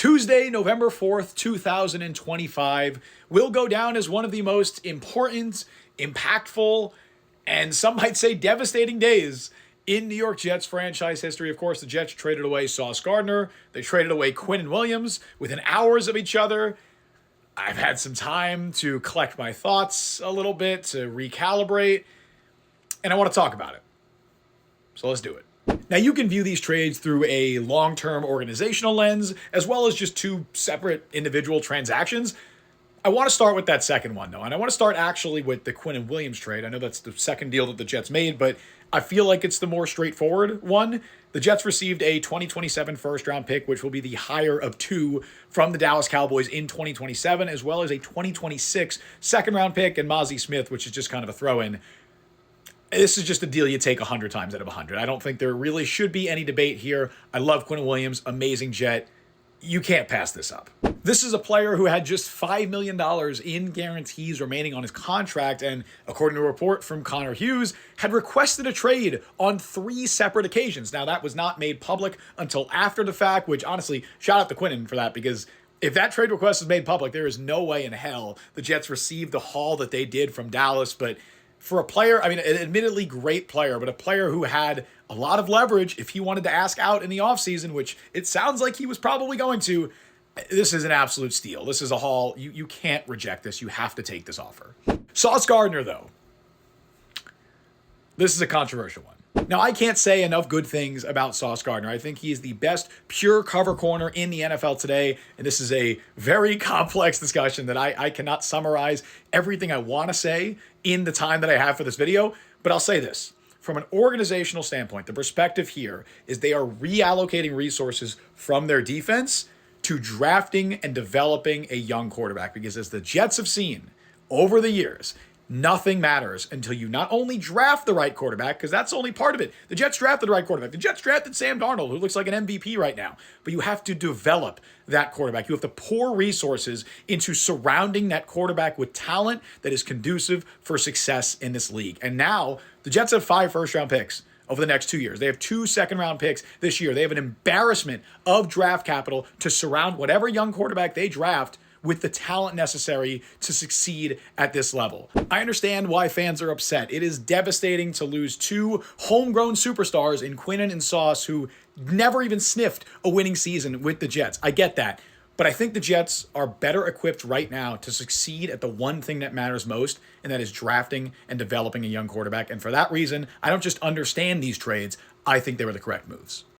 Tuesday, November 4th, 2025 will go down as one of the most important, impactful, and some might say devastating days in New York Jets franchise history. Of course, the Jets traded away Sauce Gardner. They traded away Quinnen Williams within hours of each other. I've had some time to collect my thoughts a little bit, to recalibrate, and I want to talk about it. So let's do it. Now, you can view these trades through a long-term organizational lens, as well as just two separate individual transactions. I want to start with that second one, though, and I want to start actually with the Quinnen Williams trade. I know that's the second deal that the Jets made, but I feel like it's the more straightforward one. The Jets received a 2027 first-round pick, which will be the higher of two from the Dallas Cowboys in 2027, as well as a 2026 second-round pick and Mozzie Smith, which is just kind of a throw-in. This is just a deal you take 100 times out of 100. I don't think there really should be any debate here. I love Quinnen Williams, amazing Jet. You can't pass this up. This is a player who had just $5 million in guarantees remaining on his contract, and according to a report from Connor Hughes, had requested a trade on 3 separate occasions. Now, that was not made public until after the fact, which honestly, shout out to Quinnen for that, because if that trade request is made public, there is no way in hell the Jets received the haul that they did from Dallas. But for a player, I mean, an admittedly great player, but a player who had a lot of leverage if he wanted to ask out in the offseason, which it sounds like he was probably going to, this is an absolute steal. This is a haul. You can't reject this. You have to take this offer. Sauce Gardner, though. This is a controversial one. Now, I can't say enough good things about Sauce Gardner. I think he is the best pure cover corner in the NFL today, and this is a very complex discussion that I cannot summarize everything I want to say in the time that I have for this video, but I'll say this. From an organizational standpoint, the perspective here is they are reallocating resources from their defense to drafting and developing a young quarterback, because as the Jets have seen over the years, nothing matters until you not only draft the right quarterback, because that's only part of it. The Jets drafted the right quarterback. The Jets drafted Sam Darnold, who looks like an MVP right now. But you have to develop that quarterback. You have to pour resources into surrounding that quarterback with talent that is conducive for success in this league. And now the Jets have 5 first-round picks over the next 2 years. They have 2 second-round picks this year. They have an embarrassment of draft capital to surround whatever young quarterback they draft with the talent necessary to succeed at this level. I understand why fans are upset. It is devastating to lose 2 homegrown superstars in Quinnen and Sauce, who never even sniffed a winning season with the Jets. I get that. But I think the Jets are better equipped right now to succeed at the one thing that matters most, and that is drafting and developing a young quarterback. And for that reason, I don't just understand these trades. I think they were the correct moves.